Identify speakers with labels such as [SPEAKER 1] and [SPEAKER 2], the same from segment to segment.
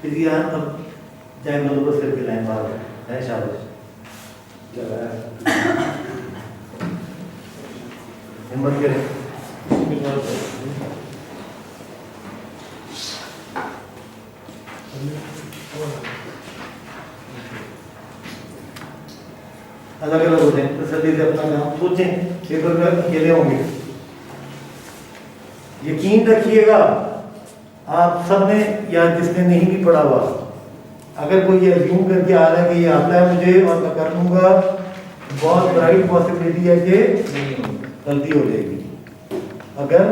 [SPEAKER 1] फिर यहाँ अब जाए मतलब सिर के लाइन बाहर है शाबाश हिम्मत करें। अलग अलग होते हैं तसल्ली से अपना काम सोचें, पेपर में अकेले होंगे। यकीन रखिएगा आप सब ने या जिसने नहीं भी पढ़ा हुआ, अगर कोई ये अज्यूम करके आ रहा है कि ये आता है मुझे और मैं कर लूँगा, बहुत ब्राइट पॉसिबिलिटी है कि गलती हो जाएगी। अगर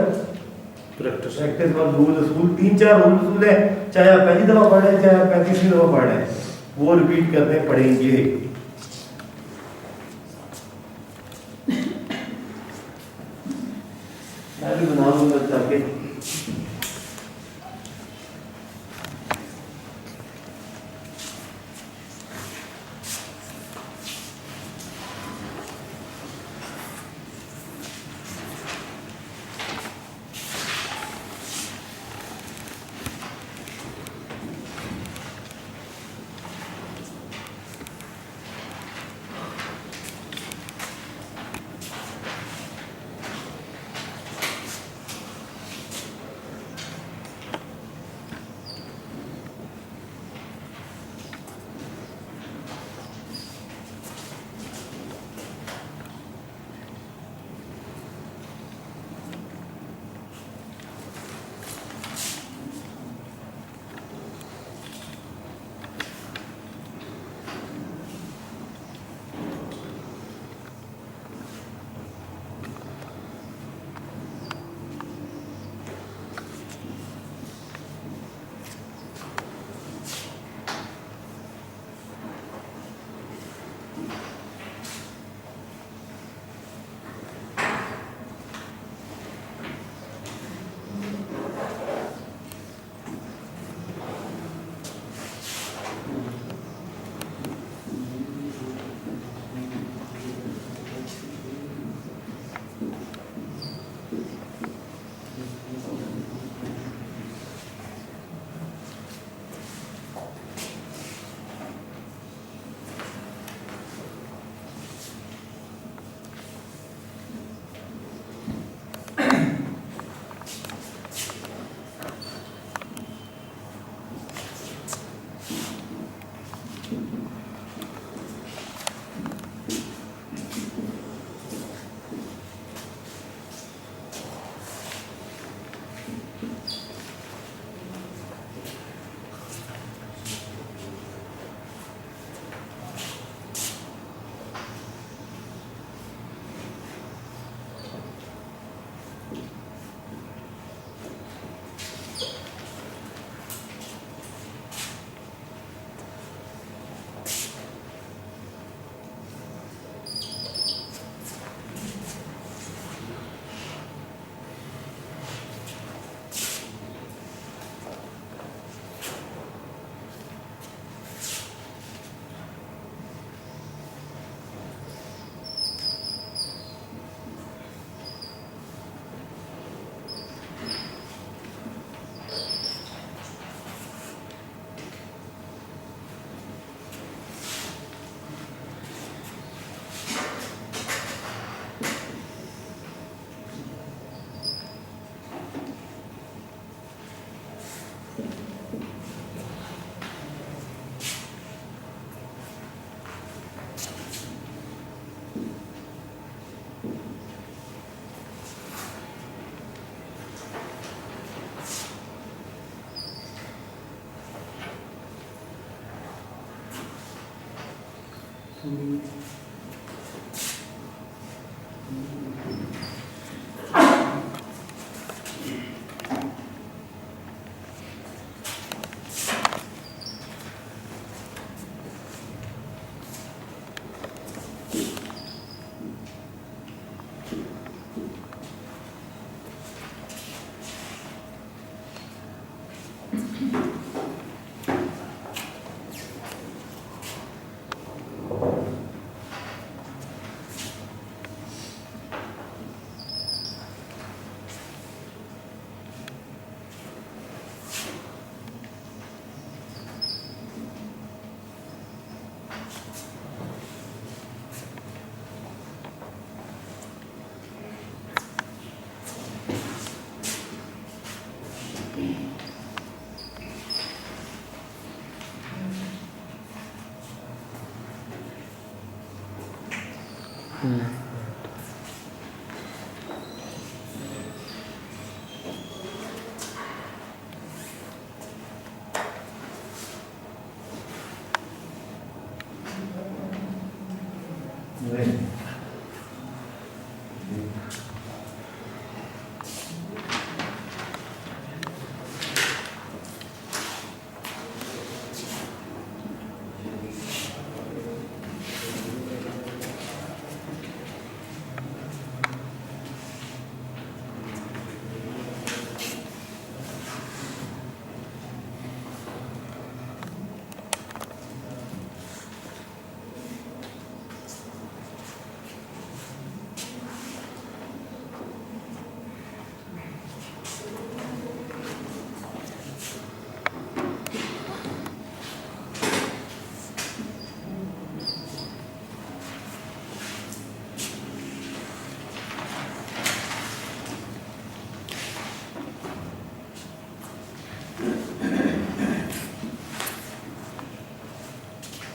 [SPEAKER 1] प्रैक्टिस और रूल असूल 3-4 रूल असूल है, चाहे आप पहली दफ़ा पढ़ रहे हैं चाहे आप 35वीं दफ़ा पढ़ रहे हैं, वो रिपीट करने पड़ेंगे। मैं भी बना लूँगा ताकि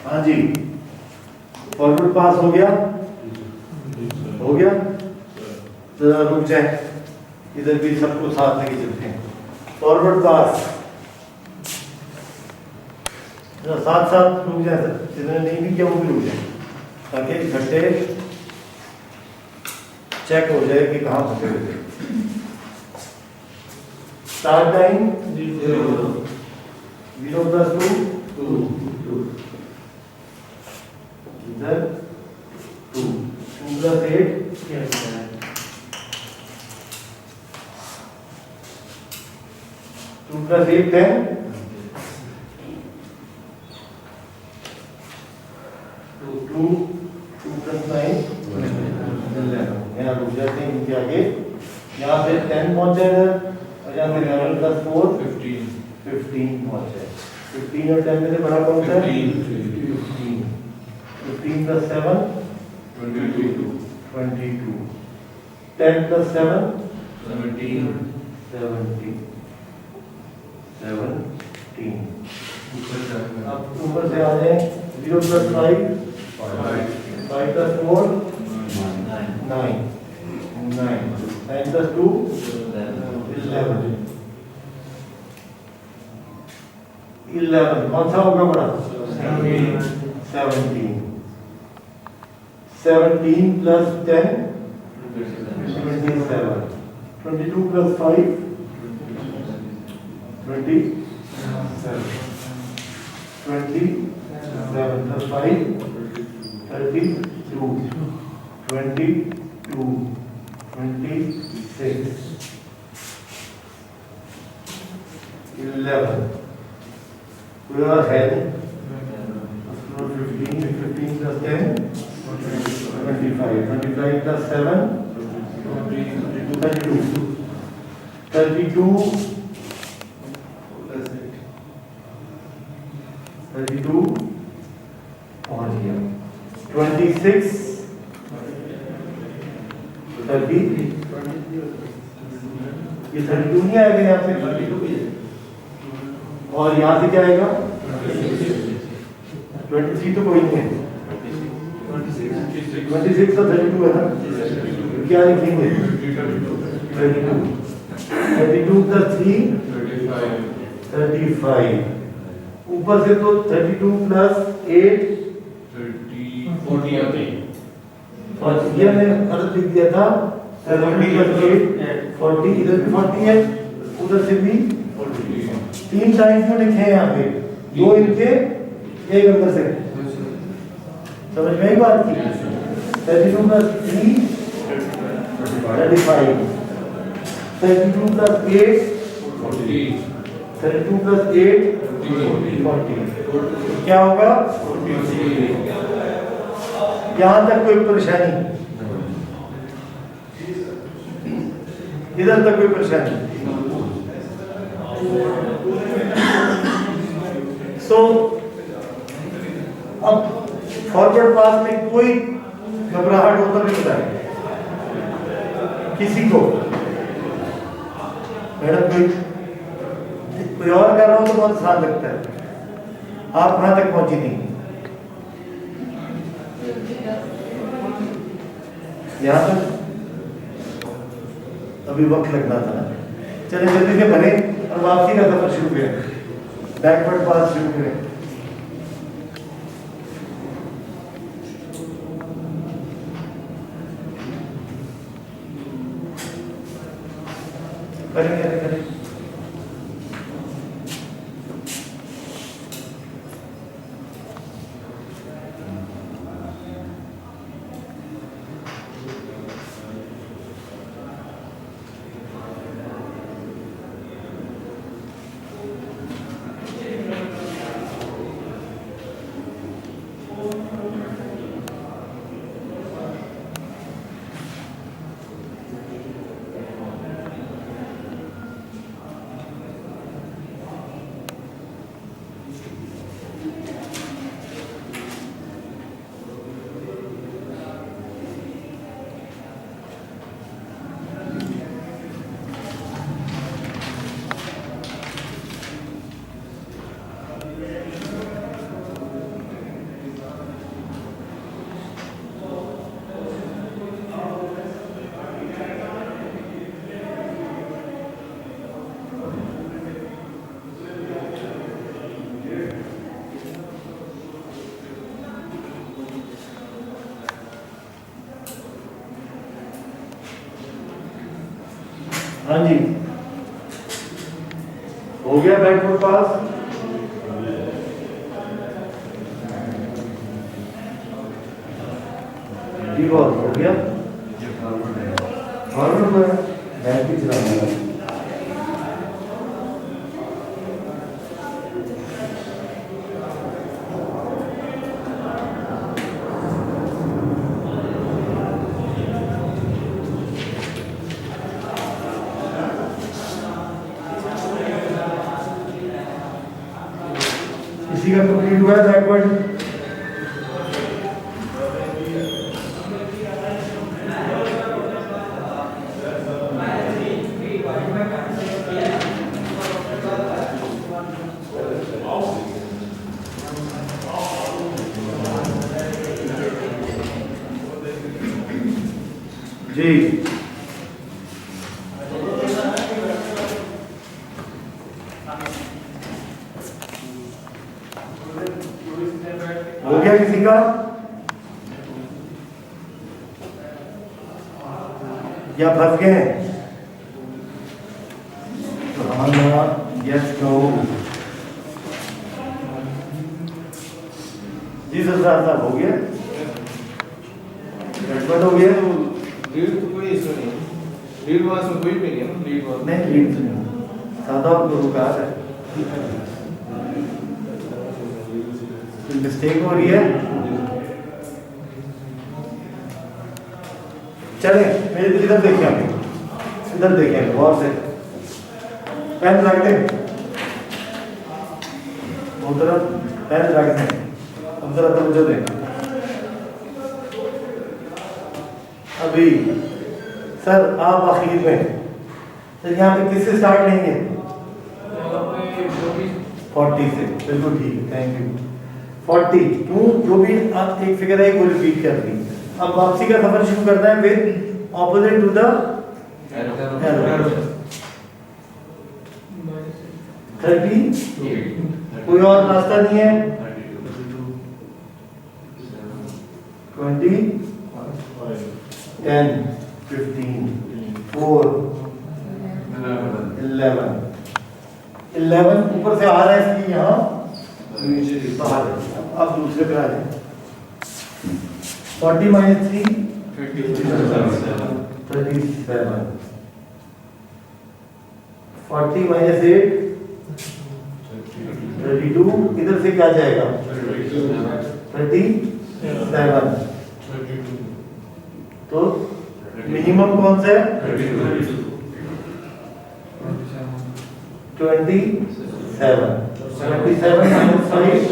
[SPEAKER 1] हाँ जी, फॉरवर्ड पास हो गया, हो गया। जरा रुक जाए, इधर भी सबको साथ लेके चलते हैं। फॉरवर्ड पास साथ साथ रुक जाए, जिन्होंने नहीं भी किया वो भी रुक जाए, ताकि इकट्ठे चेक हो जाए कि कहाँ फंसे हुए थे। स्टार्ट टाइम 0 + 2 इधर 2 + 8 2 + 8 10 2 + 9 11। यहाँ रुक जाते हैं इनके आगे, यहाँ से 10 पहुंच जाएगा और यहाँ से 11 + 4 15 पहुंच जाए। 15 और 10 में से बड़ा कौन सा है? 15 + 7 22 10 + 7 17 अब ऊपर से आ जाए। 0 + 5 5 + 4 9 9 + 2 11 कौन सा होगा बड़ा? 17 17 + 10 27 22 + 5 27 27 + 5 32 22 26 11 we are heading 15 + 10 25 25 + 7 32 पहुंच गया। 26 30 ये 32 नहीं आएगा यहाँ से, और यहाँ से क्या आएगा? 23 तो कोई नहीं है। 26 तो 32 है ना, क्या लिखेंगे? 32 + 3 35। ऊपर से तो 32 + 8 40 और ये मैं गलत लिख दिया था। 32 + 8 40, इधर भी 40 है, उधर से भी 3 टाइम क्यों लिखे हैं यहाँ पे? 2 इनके 1 अंदर से, समझ में आई बात की? 32 + 3 35 32 + 8 32 + 8 40 क्या होगा? यहां तक कोई परेशानी? इधर तक कोई परेशानी? सो अब फॉरवर्ड पास में कोई घबराहट होता नहीं होता है किसी को। मैडम कोई और कर रहा हो तो बहुत आसान लगता है, आप वहां तक पहुंची नहीं। यहाँ तक अभी वक्त लगना था ना। चले जल्दी से बने और वापसी का सफर शुरू करें, बैकवर्ड पास शुरू करें। करें। हाँ जी, हो गया बैकवर्ड पास। जी बहुत हो गया। फॉरवर्ड में बैक भी चलाना है। इसी का कंप्लीट हुआ है बैकवर्ड। जी हो गया किसी का या फंस गए? तो हमारा यस नो जी सर साहब हो गया, गड़बड़ हो गया।
[SPEAKER 2] लीड तो कोई इशू नहीं, लीड वास में कोई भी नहीं है, लीड वास
[SPEAKER 1] नहीं लीड तो नहीं, सादा और गुरुकार है। मिस्टेक हो रही है। चले मेरे तो इधर देखिए, आप इधर देखें गौर से, पेन रख दें उधर, पेन रख दें, अब जरा तवज्जो दें। अभी सर आप आखिर में सर यहाँ पे किससे स्टार्ट लेंगे? 40 से, बिल्कुल ठीक है, थैंक यू। 40 क्यों, जो भी आप एक फिगर है वो रिपीट कर दी। अब वापसी का सफर शुरू करना है with opposite to the arrow. 30 कोई और रास्ता नहीं है। 20 10 15 4 11 ऊपर से आ रहा है इसलिए यहाँ बाहर है। अब दूसरे पे आ जाए। 40 माइनस 3 37, 40 माइनस 8 32, इधर से क्या जाएगा 37, तो मिनिमम कौन सा है 27, 27 माइनस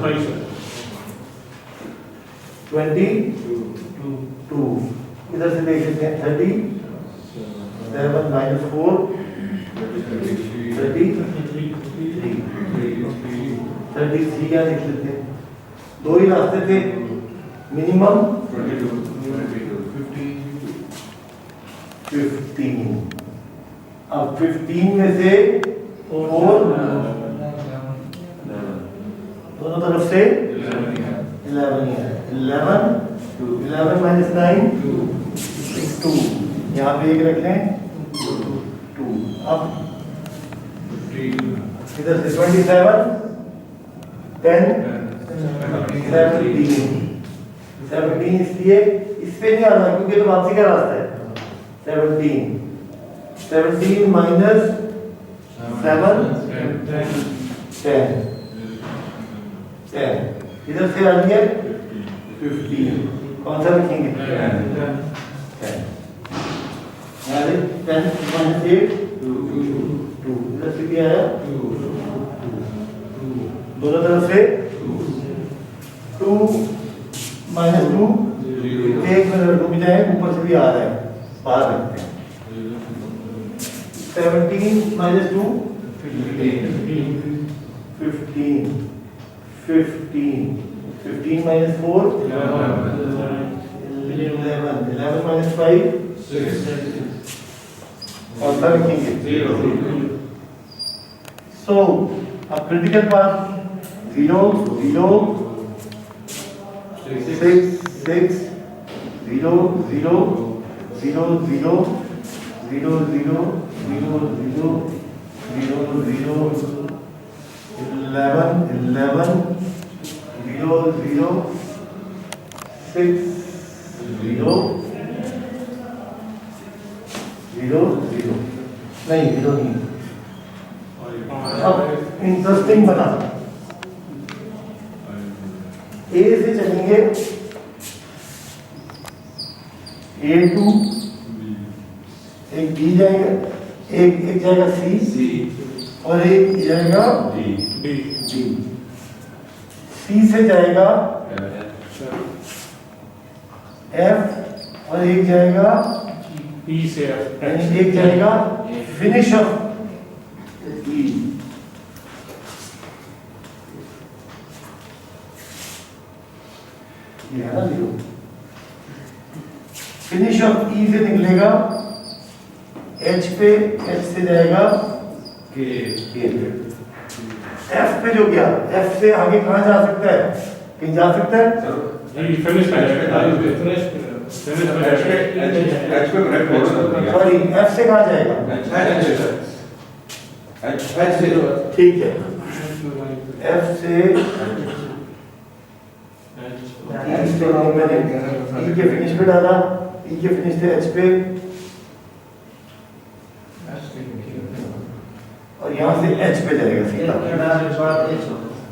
[SPEAKER 1] 5 22, इधर से देख लेते हैं 37 माइनस 4 33 क्या लिख लेते हैं, दो ही रास्ते थे, मिनिमम
[SPEAKER 2] 22.
[SPEAKER 1] 15। अब 15 में से 4 दोनों तरफ से 11 है। 11 माइनस 9 2, यहाँ पे एक रख लें 2। अब इधर से 27 10 17 इसलिए इस पे नहीं आना क्योंकि तो वापसी का रास्ता है। 17 माइनस 7 10 इधर से आ गया 15। कौन सा रखेंगे? 10 माइनस 8 2 इधर से भी आया 2 दोनों तरफ से 2 माइनस 2 एक मिनट रुक जाए, ऊपर से भी आ रहा है, बाहर रखते हैं। 17 माइनस 2 15 माइनस 4 11 माइनस 5 और सब लिखेंगे 0। सो अब क्रिटिकल पार्ट 0 0 6 6 0 0 0 0 0 0 0 0 11 11 0 0 6 0 0 0 नहीं 0 नहीं। अब इंटरेस्टिंग बना ए से चलेंगे A2 एक बी जाएगा, एक जाएगा सी और एक जाएगा डी। सी से जाएगा एफ और एक जाएगा
[SPEAKER 3] ई से
[SPEAKER 1] यानी एक जाएगा फिनिश ऑफ ई। ये है ना 0। फिनिश ऑफ ई से निकलेगा एच पे, एच से जाएगा के। एफ पे जो गया, एफ से आगे कहाँ जा सकता है? कहीं जा सकता है?
[SPEAKER 3] फिनिश पे जाएगा।
[SPEAKER 1] सॉरी, एफ से कहाँ जाएगा? ठीक है, एफ से ई के फिनिश पे डाला, ई के फिनिश थे एच पे और यहाँ से एच पे जाएगा सीधा।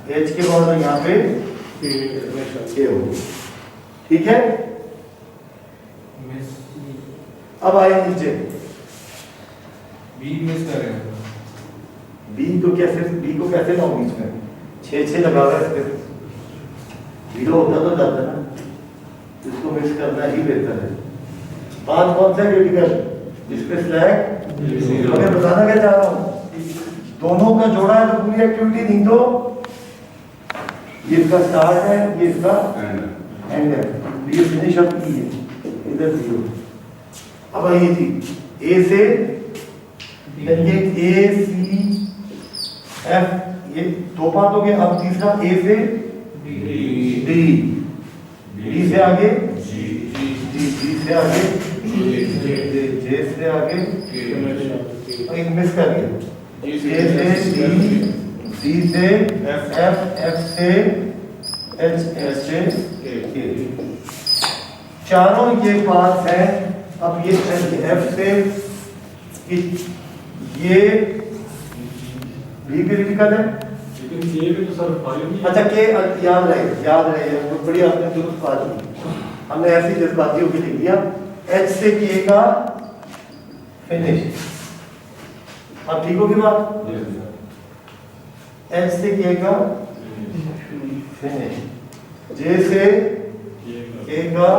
[SPEAKER 1] एच के बाद यहाँ पे के हो। ठीक है, अब आए नीचे
[SPEAKER 2] बी मिस कर रहे हैं।
[SPEAKER 1] बी तो कैसे, बी को कैसे लाऊं बीच में? 6 लगा रहा है, 0 होता तो जाता ना, इसको मिक्स करना ही बेहतर है। बात कौन सा क्रिटिकल? इस पे स्लैग मैं बताना क्या चाह रहा हूँ, दोनों का जोड़ा है तो पूरी एक्टिविटी नहीं, तो ये इसका स्टार्ट है, ये इसका एंड है, ये फिनिश ऑफ ई है, इधर 0। अब आइए जी, ए से ए सी एफ, ये 2 पार्ट हो गए। अब तीसरा ए से डी, डी से आगे जी से आगे जे से आगे और एक मिस कर दिया, ए से डी से एफ, एफ से एच, एच से के। चारों ये पार्ट हैं। अब ये एफ से ये भी क्रिटिकल है।
[SPEAKER 3] लेकिन ये भी तो सर फाइल
[SPEAKER 1] अच्छा के याद रहे बहुत बड़ी आपने दुरुस्त बात की, हमने ऐसी जज्बातियों की लिख दिया। एच से के का फिनिश, अब ठीक होगी बात? एच से के का फिनिश, जे से के का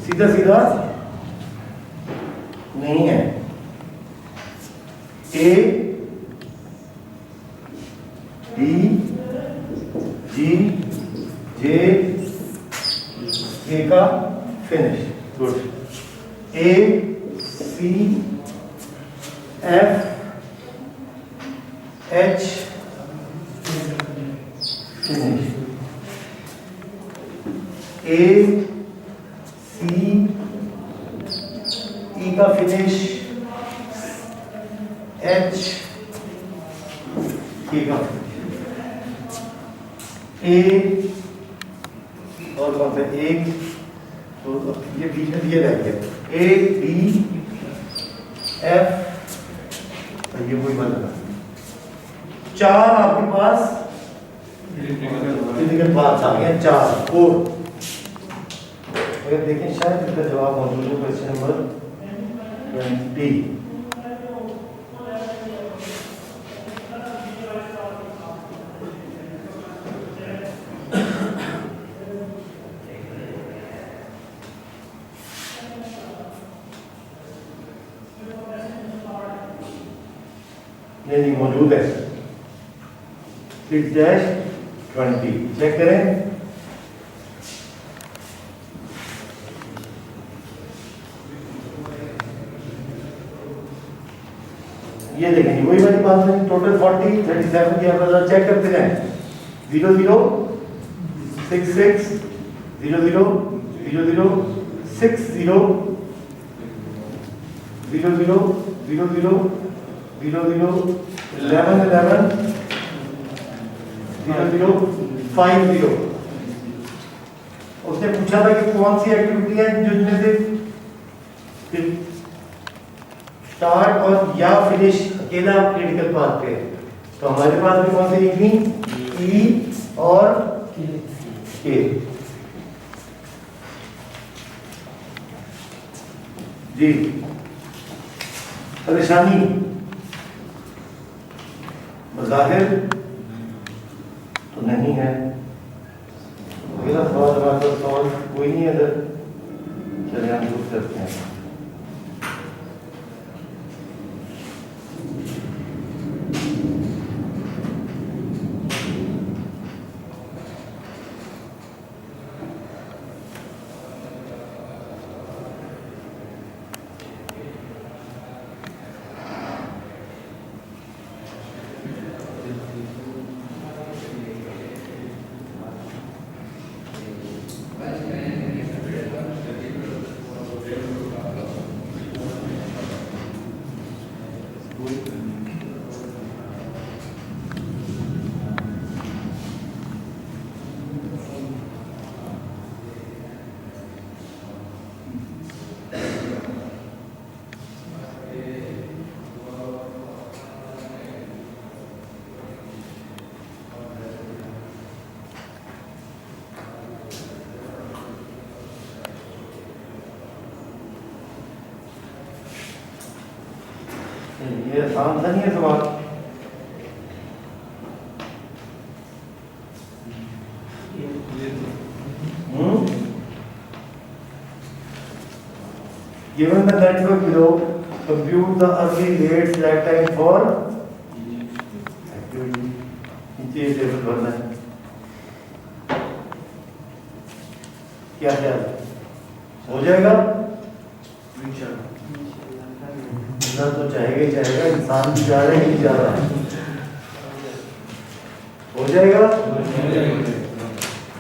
[SPEAKER 1] सीधा सीधा नहीं है, A B G J K का finish. Good. A C F H finish. A C E का फिनिश, H K का फिनिश। A और कौन सा एक, तो ये बीच में दिए रह गया। A B F, ये वही बना। चार आपके पास फिजिकल पार्ट्स आ गए, चार, 4। अगर देखें शायद इसका जवाब मौजूद है क्वेश्चन नंबर 20। नहीं मौजूद है। 6-20 चेक करें। ये देखेंगे वही वाली बात है, टोटल 40, 37 की आप चेक करते रहें। 0 0 6 6 0 0 0 0 6 0 0 0 0 0 0 0 11 11 0 0 5 0। उसने पूछा था कि कौन सी एक्टिविटी है जिसमें से स्टार्ट और या फिनिश अकेला क्रिटिकल पाथ पे है। तो हमारे पास भी कौन सी लिखी, ई और के। जी परेशानी जाहिर तो नहीं है। अगला सवाल कोई नहीं है इधर, चलिए हम शुरू करते हैं। ये आसान सा नहीं है सवाल। Given the network below, compute the early late slack time for activity. नीचे ये टेबल भरना है। क्या ख्याल हो जाएगा? तो चाहेगा ही चाहेगा, इंसान भी जा रहा है, नहीं जा रहा है। हो जाएगा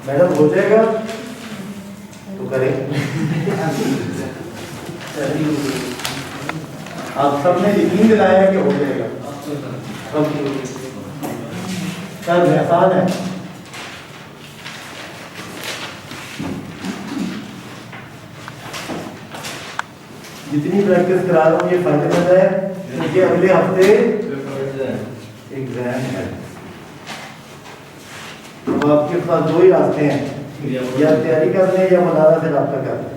[SPEAKER 1] मैडम, हो जाएगा तो करें। आप सबने यकीन दिलाया कि हो जाएगा। सब आसान है। जितनी प्रैक्टिस करा रहा हूँ ये फायदेमंद है, क्योंकि अगले हफ्ते एग्जाम है। तो आपके पास दो ही रास्ते हैं, या तैयारी कर लें या मलाना से रब्ता कर लें।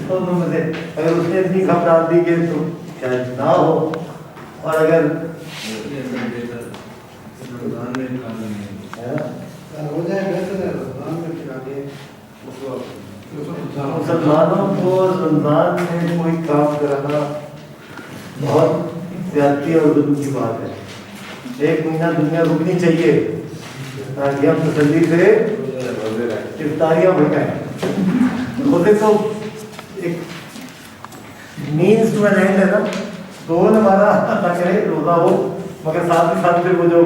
[SPEAKER 1] दोनों में से अगर उसने इतनी घबराहट दी कि तो शायद ना हो, और अगर
[SPEAKER 4] हो जाए
[SPEAKER 1] मुसलमानों को रमजान में कोई काम कराना बहुत ज्यादती और जुल्म की बात है। 1 महीना दुनिया रुकनी चाहिए ताकि हम तसल्ली से इफ्तारियां भरकाएं। रोजे तो एक मीन्स टू एन एंड है ना, गोल हमारा अल्लाह करे रोजा हो, मगर साथ ही साथ फिर वो जो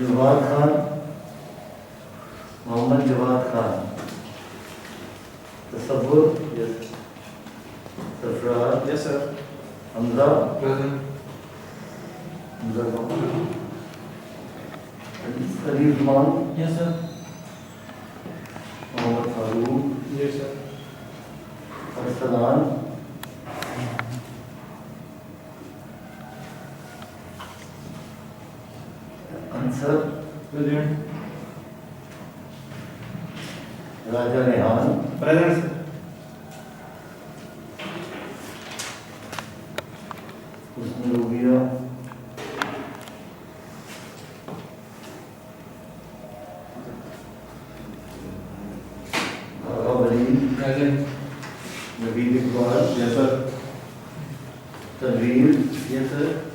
[SPEAKER 1] जवाद खान, मोहम्मद जवाद खान, तसव्वुर, Sarfaraz,
[SPEAKER 2] Yes, sir.
[SPEAKER 1] Hamza,
[SPEAKER 2] Present.
[SPEAKER 1] Ali Usman,
[SPEAKER 3] Yes, sir.
[SPEAKER 1] Mohammad Farooq,
[SPEAKER 2] Yes, sir.
[SPEAKER 1] Arsalan, Ansar,
[SPEAKER 3] Present.
[SPEAKER 1] राजा रेहान,
[SPEAKER 2] Present, sir.
[SPEAKER 1] हुस्न रूबिया, आगा वली,
[SPEAKER 2] Present.
[SPEAKER 1] Naveed Iqbal,
[SPEAKER 2] Yes, sir.
[SPEAKER 1] Tanveer,
[SPEAKER 2] Yes, sir.